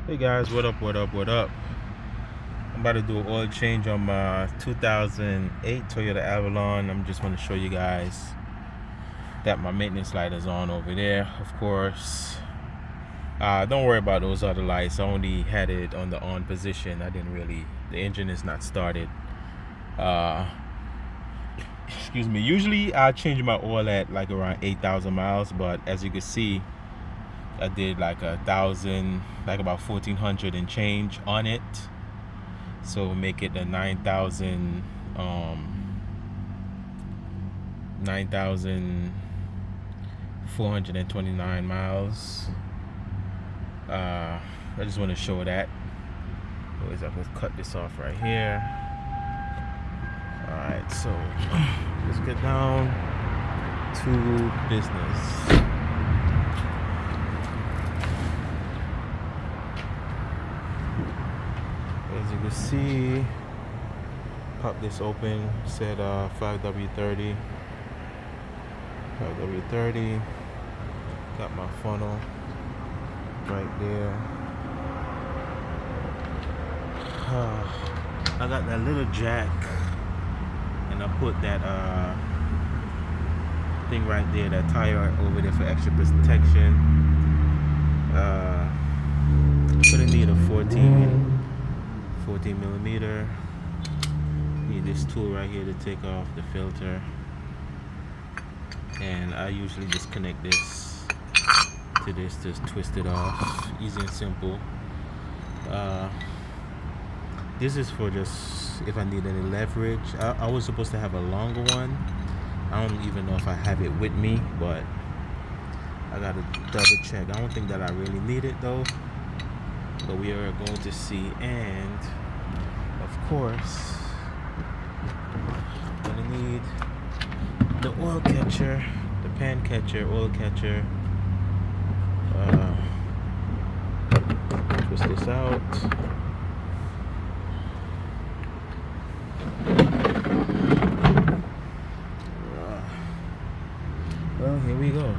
Hey guys, what up, what up, what up? I'm about to do an oil change on my 2008 Toyota Avalon. I'm just want to show you guys that my maintenance light is on over there, of course. Don't worry about those other lights. I only had it on the on position. The engine is not started. Excuse me. Usually I change my oil at like around 8,000 miles, but as you can see, I did like 1,000, like about 1,400 and change on it. So make it a 9,429 miles. I just want to show that. Anyways, I'm gonna cut this off right here. Alright, so let's get down to business. As you can see, pop this open, said 5W30. 5W30. Got my funnel right there. I got that little jack, and I put that thing right there, that tire over there for extra protection. Gonna need a 14 millimeter. Need this tool right here to take off the filter, and I usually just connect this to this, just twist it off. Easy and simple. This is for just if I need any leverage. I was supposed to have a longer one. I don't even know if I have it with me, but I gotta double check. I don't think that I really need it though, but we are going to see. And of course, I'm gonna need the oil catcher, the pan catcher, oil catcher. Twist this out. Well, here we go.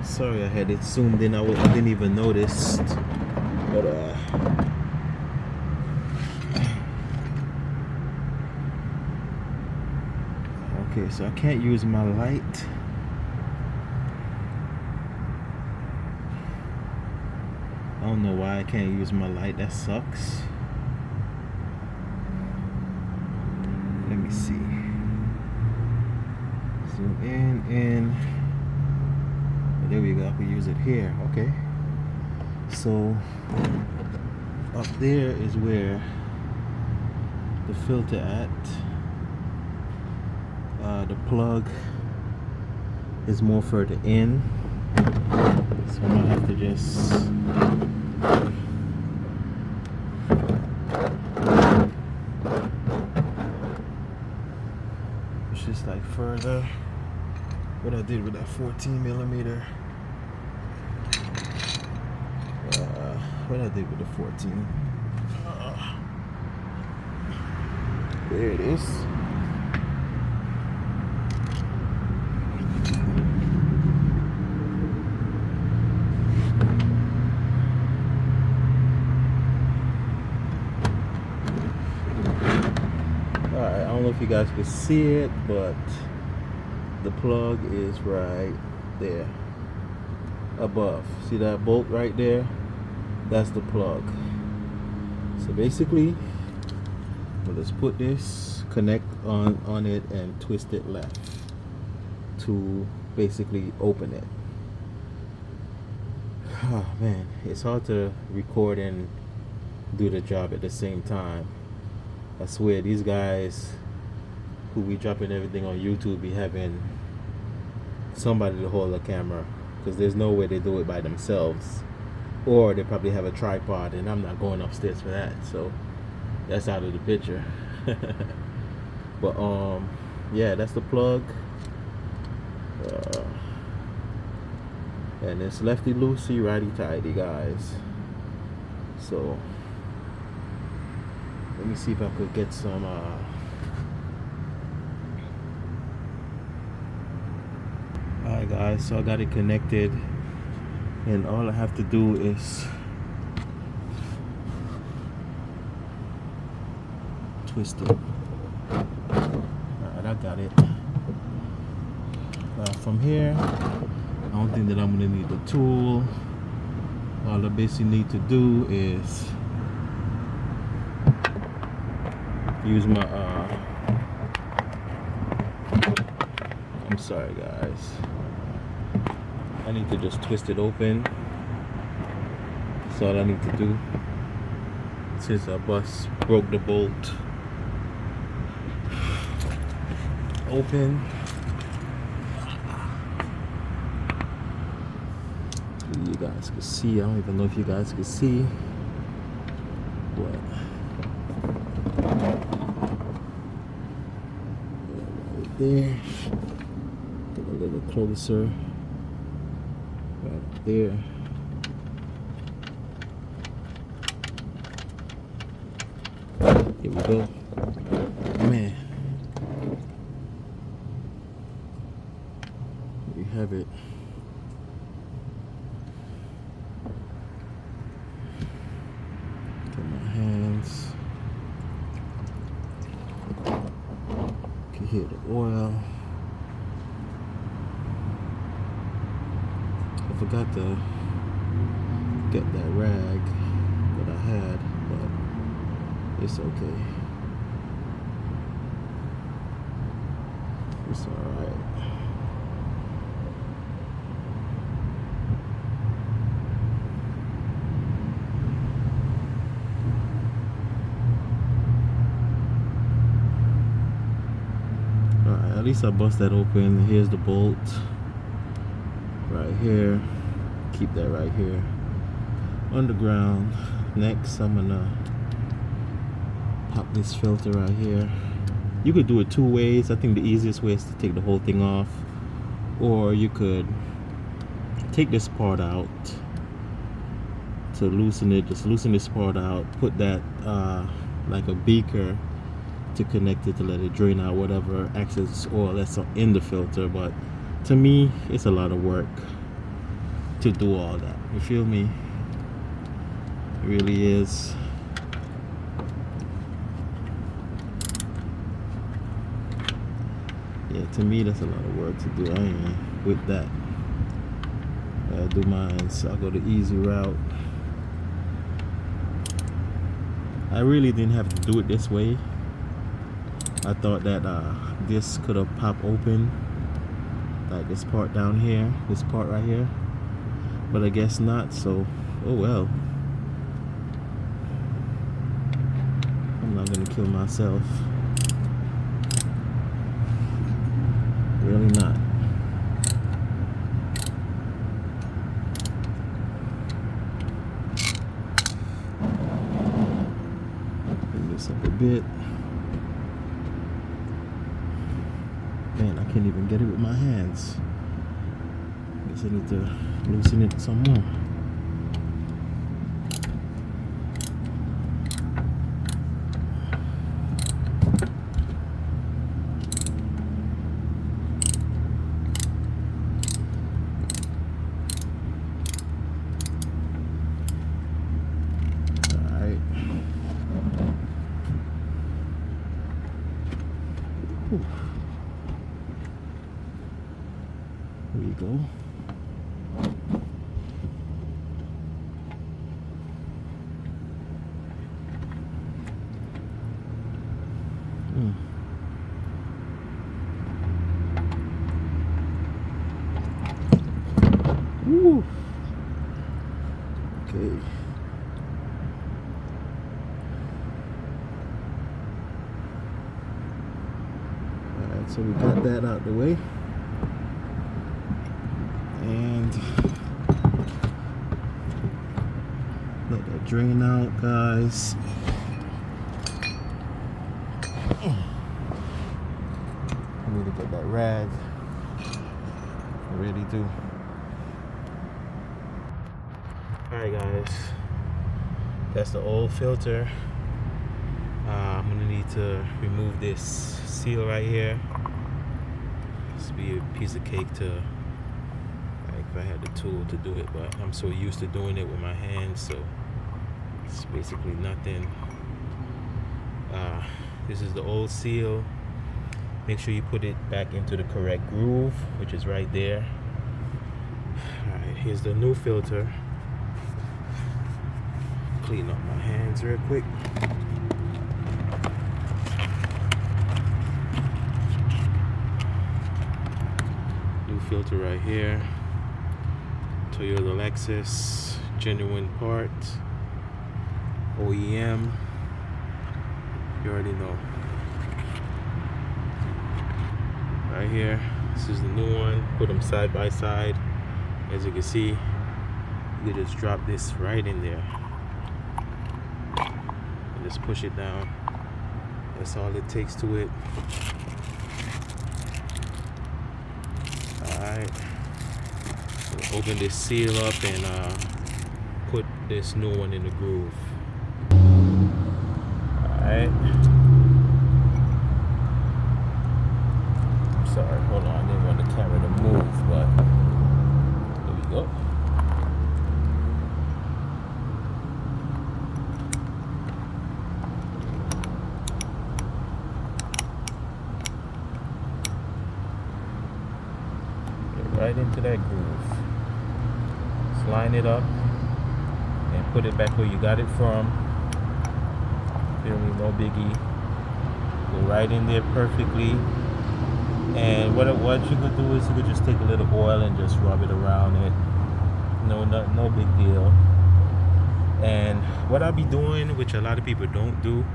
Sorry, I had it zoomed in. I didn't even notice. But okay, so I can't use my light. I don't know why I can't use my light. That sucks. Let me see. Zoom in. There we go. I can use it here. Okay. So up there is where the filter at. The plug is more further in, so I'm gonna have to just push this like further. What I did with that 14 millimeter. What I did with the 14. There it is. Alright, I don't know if you guys can see it, but the plug is right there above. See that bolt right there? That's the plug. So basically, we'll just put this, connect on it, and twist it left to basically open it. Oh man, it's hard to record and do the job at the same time. I swear, these guys who be dropping everything on YouTube be having somebody to hold the camera, because there's no way they do it by themselves, or they probably have a tripod, and I'm not going upstairs for that, so that's out of the picture. But yeah, that's the plug, and it's lefty loosey, righty tighty, guys. So Let me see if I could get some alright guys, so I got it connected, and all I have to do is twist it. Alright, I got it. From here, I don't think that I'm gonna need the tool. All I basically need to do is use my I'm sorry guys, I need to just twist it open. That's all I need to do, since I broke the bolt open. You guys can see, I don't even know if you guys can see, but right there, get a little closer, right there. Here we go. Man, there you have it. Get my hands. Can hear the oil. I forgot to get that rag that I had, but it's okay. It's alright. Alright, at least I bust that open. Here's the bolt right here. Keep that right here on the ground. Next, I'm gonna pop this filter right here. You could do it two ways. I think the easiest way is to take the whole thing off, or you could take this part out to loosen it. Just loosen this part out, put that like a beaker to connect it to let it drain out whatever excess oil that's in the filter. But to me, it's a lot of work to do all that. You feel me? It really is. Yeah, to me that's a lot of work to do. I ain't with that. I do mine, so I'll go the easy route. I really didn't have to do it this way. I thought that this could have popped open, like this part down here, this part right here, but I guess not, so oh well. I'm not gonna kill myself. Really not. Bring this up a bit. Man, I can't even get it with my hands. Guess I need to loosen it some more. Alright. There you go. Woo. Okay. Alright, so we got that out the way. And let that drain out, guys. I need to get that rag. I really do. Alright guys, that's the old filter I'm gonna need to remove this seal right here. This would be a piece of cake to, like, if I had the tool to do it, but I'm so used to doing it with my hands, so it's basically nothing. This is the old seal. Make sure you put it back into the correct groove, which is right there. Alright, here's the new filter. Clean up my hands real quick. New filter right here. Toyota Lexus, genuine part, OEM. You already know. Right here, this is the new one. Put them side by side. As you can see, you can just drop this right in there and just push it down. That's all it takes to it. Alright, so open this seal up and put this new one in the groove. Alright. Sorry, hold on, I didn't want the camera to move, but here we go. Get right into that groove. Just line it up and put it back where you got it from. Feel me? No biggie. Go right in there perfectly. And what you could do is you could just take a little oil and just rub it around it. No big deal. And what I'll be doing, which a lot of people don't do,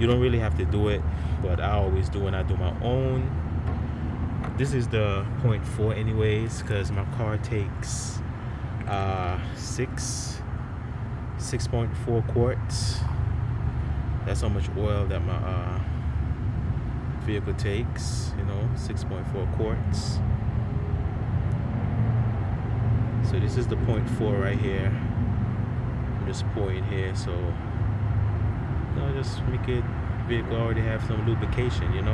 you don't really have to do it, but I always do when I do my own. This is the 0.4 anyways, because my car takes 6.4 quarts. That's how much oil that my vehicle takes, 6.4 quarts. So this is the 0.4 right here. I'm just pouring here, so just make it vehicle already have some lubrication, and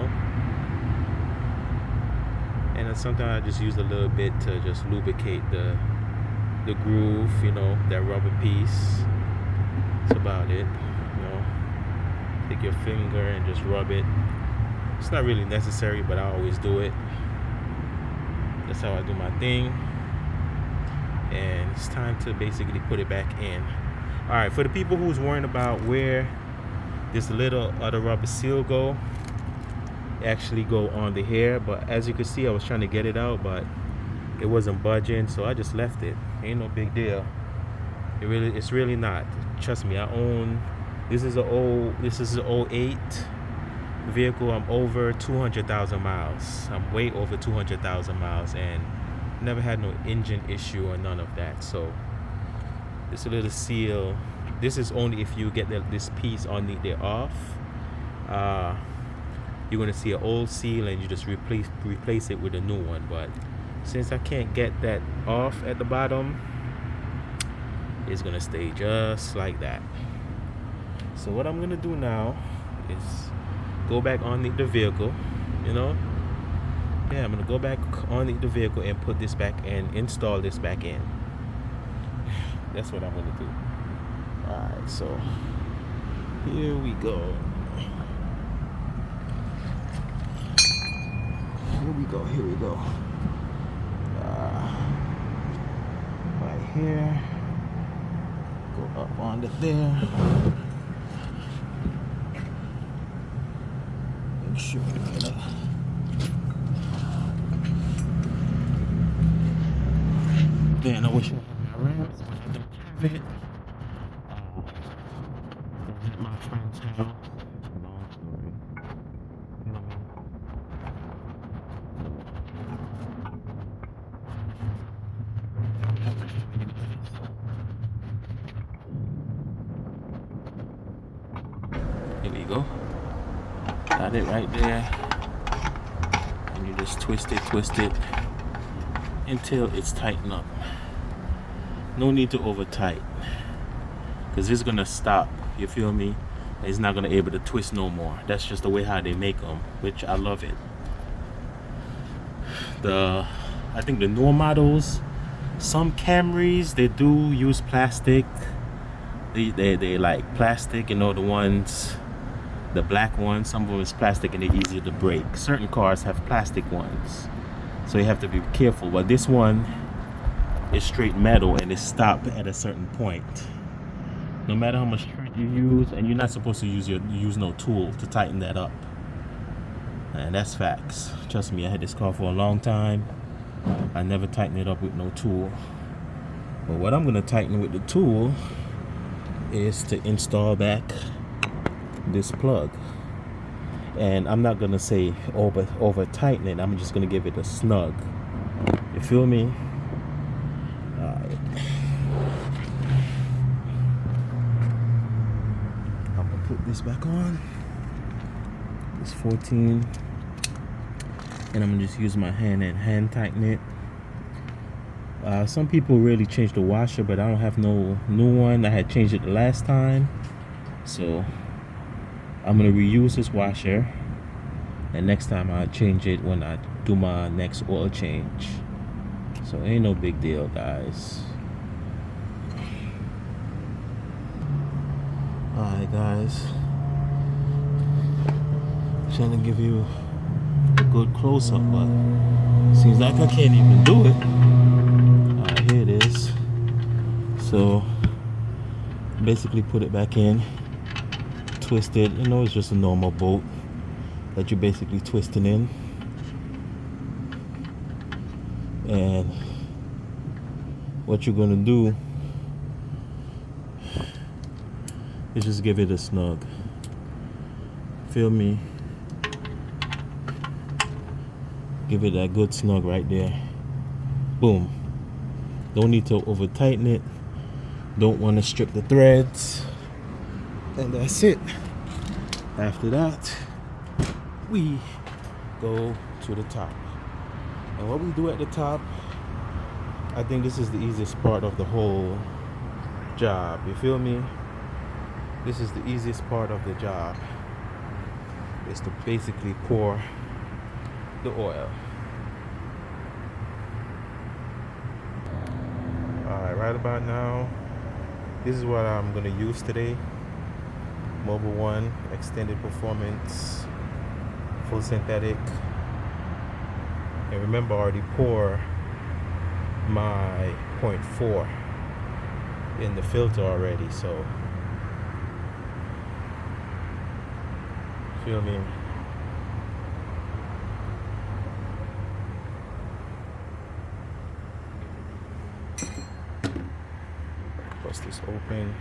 then sometimes I just use a little bit to just lubricate the groove, that rubber piece. That's about it. Take your finger and just rub it. It's not really necessary, but I always do it. That's how I do my thing. And it's time to basically put it back in. Alright, for the people who's worrying about where this little other rubber seal go, it actually go on the hair, but as you can see, I was trying to get it out, but it wasn't budging, so I just left it. Ain't no big deal. It's really not. Trust me, this is an 08 vehicle. I'm over 200,000 miles. I'm way over 200,000 miles and never had no engine issue or none of that. So this little seal, this is only if you get this piece on there off. You're gonna see an old seal and you just replace it with a new one. But since I can't get that off at the bottom, it's gonna stay just like that. So what I'm gonna do now is go back on the vehicle, I'm gonna go back on the vehicle and put this back and install this back in. That's what I'm gonna do. Alright, so here we go. Here we go. Right here. Go up onto there. Make sure man, I wish I had my ramps, but I don't have it. I'm at my friend's house. Long story. You know what I mean? Here we go. Got it right there. And you just twist it until it's tightened up. No need to over tight, because it's gonna stop, you feel me? It's not gonna be able to twist no more. That's just the way how they make them, which I love it. I think the newer models, some Camrys, they do use plastic. They like plastic, you know, the ones, the black ones. Some of them is plastic and they're easier to break. Certain cars have plastic ones, so you have to be careful. But this one is straight metal and it stopped at a certain point. No matter how much strength you use, and you're not supposed to use no tool to tighten that up. And that's facts. Trust me, I had this car for a long time. I never tightened it up with no tool. But what I'm gonna tighten with the tool is to install back this plug. And I'm not gonna say over tighten it. I'm just gonna give it a snug. You feel me? Alright. I'm gonna put this back on. It's 14. And I'm gonna just use my hand and hand tighten it. Some people really change the washer, but I don't have no new one. I had changed it the last time, so I'm gonna reuse this washer, and next time I'll change it when I do my next oil change. So ain't no big deal, guys. Alright, guys, trying to give you a good close-up, but seems like I can't even do it. Alright, here it is. So basically put it back in, twist it. You know, it's just a normal bolt that you're basically twisting in, and what you're gonna do is just give it a snug. Feel me? Give it that good snug right there. Boom. Don't need to over tighten it. Don't want to strip the threads. And that's it. After that, we go to the top. And what we do at the top, I think this is the easiest part of the whole job. You feel me? This is the easiest part of the job. Is to basically pour the oil. Alright, right about now, this is what I'm gonna use today. Mobil 1 extended performance, full synthetic. And remember, I already pour my 0.4 in the filter already, so feel me? Bust this open.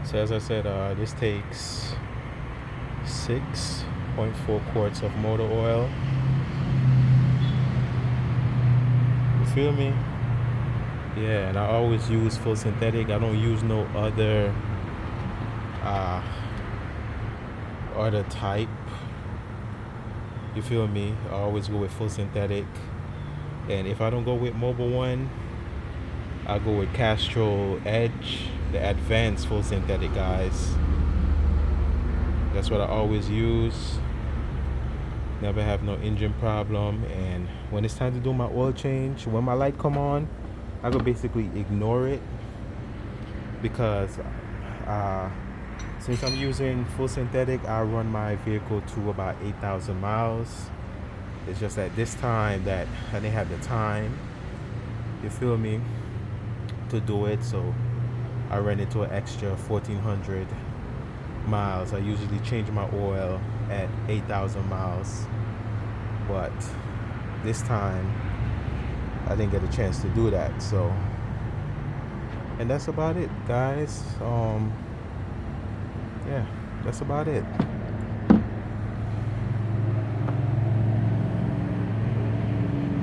So as I said, this takes 6.4 quarts of motor oil. You feel me? Yeah, and I always use full synthetic. I don't use no other type. You feel me? I always go with full synthetic. And if I don't go with Mobil 1, I go with Castrol Edge, the advanced full synthetic, guys. That's what I always use. Never have no engine problem. And when it's time to do my oil change, when my light come on, I go basically ignore it, because since I'm using full synthetic, I run my vehicle to about 8,000 miles. It's just at this time that I didn't have the time, you feel me, to do it. So I ran into an extra 1,400 miles. I usually change my oil at 8,000 miles, but this time I didn't get a chance to do that. So, and that's about it, guys. yeah, that's about it.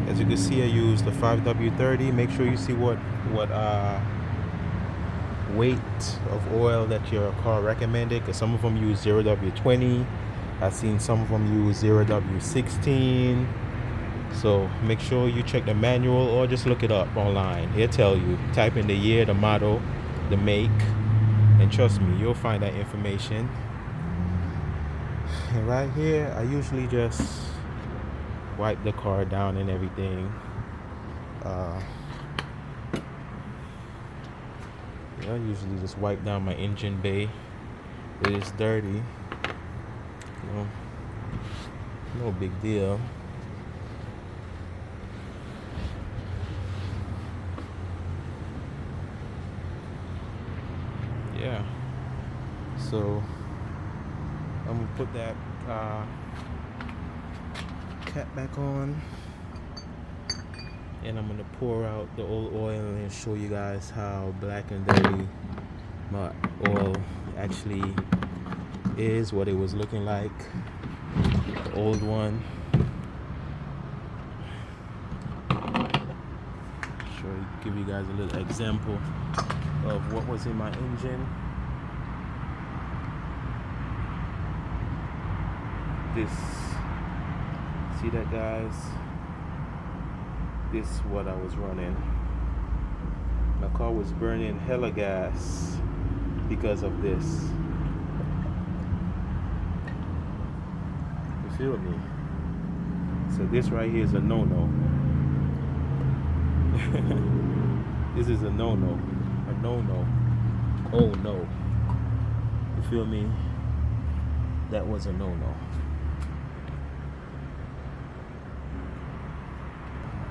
As you can see, I used the 5W30. Make sure you see what weight of oil that your car recommended, because some of them use 0W20. I've seen some of them use 0W16. So make sure you check the manual or just look it up online. It'll tell you. Type in the year, the model, the make, and trust me, you'll find that information. And right here, I usually just wipe the car down and everything. I usually just wipe down my engine bay. It is dirty, no big deal. Yeah, so I'm gonna put that cap back on, and I'm gonna pour out the old oil and show you guys how black and dirty my oil actually is, what it was looking like, the old one. Give you guys a little example of what was in my engine. This, see that, guys? This is what I was running. My car was burning hella gas because of this. You feel me? So this right here is a no-no. This is a no-no. A no-no. Oh no. You feel me? That was a no-no.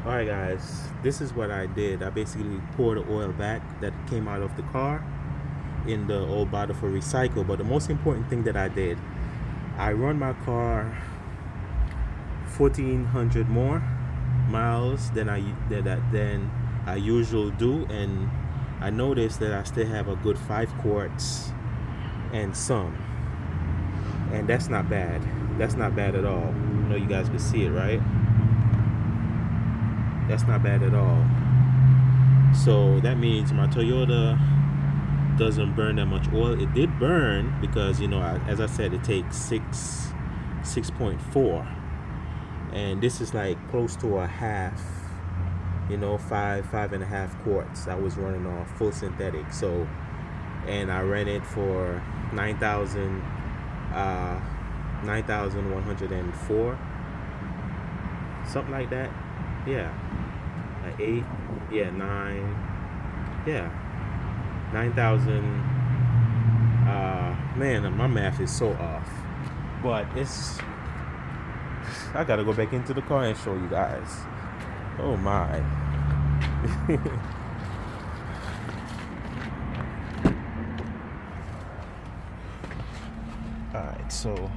Alright guys, this is what I did. I basically poured the oil back that came out of the car in the old bottle for recycle. But the most important thing that I did, I run my car 1,400 more miles than I usually do, and I noticed that I still have a good 5 quarts and some, and that's not bad. That's not bad at all. I know you guys can see it, right? That's not bad at all. So that means my Toyota doesn't burn that much oil. It did burn because, as I said, it takes 6.4, and this is like close to a half, 5.5 quarts. I was running on full synthetic. So, and I ran it for 9,104, something like that. Yeah, 8, yeah, 9, yeah, 9,000. Man, my math is so off, but I gotta go back into the car and show you guys. Oh my. Alright, so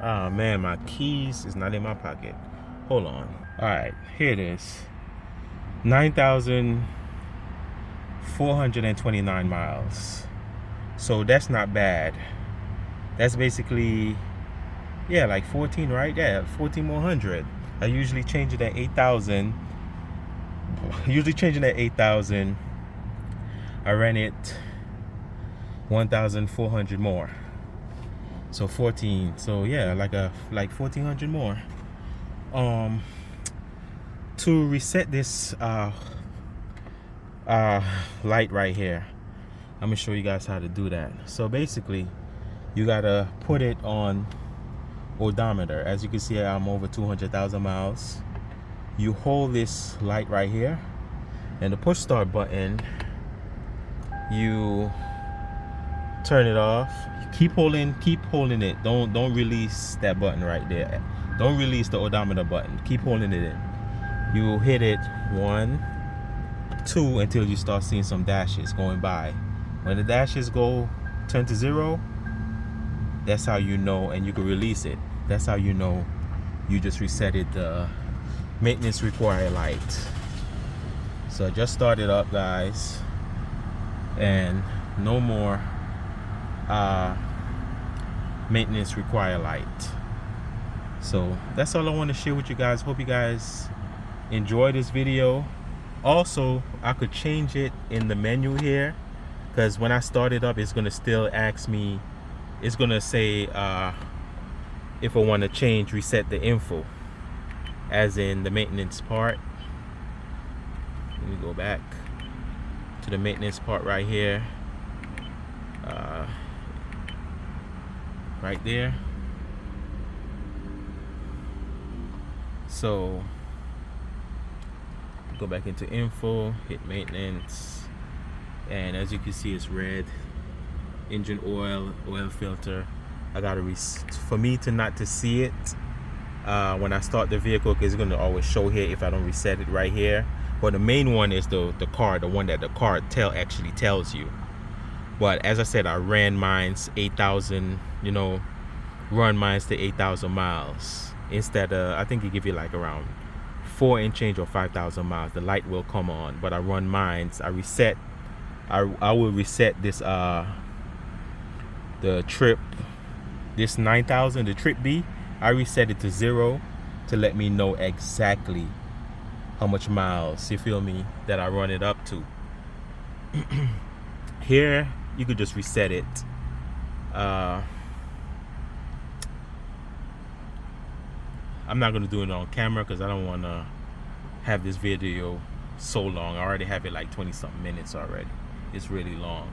man, my keys is not in my pocket. Hold on. Alright, here it is. 9,429 miles. So that's not bad. That's basically, yeah, like 14, right? Yeah, 14 more hundred. I usually change it at 8,000. Usually changing at 8,000. I ran it 1,400 more. So 14. So yeah, like 1,400 more. To reset this light right here, I'm gonna show you guys how to do that. So basically, you gotta put it on odometer. As you can see, I'm over 200,000 miles. You hold this light right here, and the push start button, you turn it off. Keep holding it. Don't release that button right there. Don't release the odometer button. Keep holding it in. You hit it 1, 2 until you start seeing some dashes going by. When the dashes turn to 0, that's how you know, and you can release it. That's how you know you just resetted the maintenance required light. So just start it up, guys, and no more maintenance require light. So that's all I want to share with you guys. Hope you guys enjoy this video. Also, I could change it in the menu here, because when I start it up, it's gonna still ask me, it's gonna say if I want to change, reset the info, as in the maintenance part. Let me go back to the maintenance part right here, right there. So go back into info, hit maintenance, and as you can see, it's red. Engine oil, oil filter. I gotta for me to not to see it when I start the vehicle, because it's gonna always show here if I don't reset it right here. But the main one is the car, the one that the car actually tells you. But as I said, I ran mine's 8,000, you know, run mine's to 8,000 miles. Instead of, I think it give you like around 4 and change or 5,000 miles, the light will come on. But I run mine's, I reset, I will reset this the trip, this 9,000, the trip B, I reset it to 0 to let me know exactly how much miles, you feel me, that I run it up to. Here you could just reset it. I'm not gonna do it on camera because I don't want to have this video so long. I already have it like 20 something minutes already. It's really long.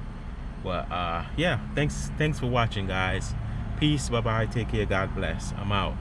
But yeah, thanks for watching, guys. Peace, bye bye, take care, God bless. I'm out.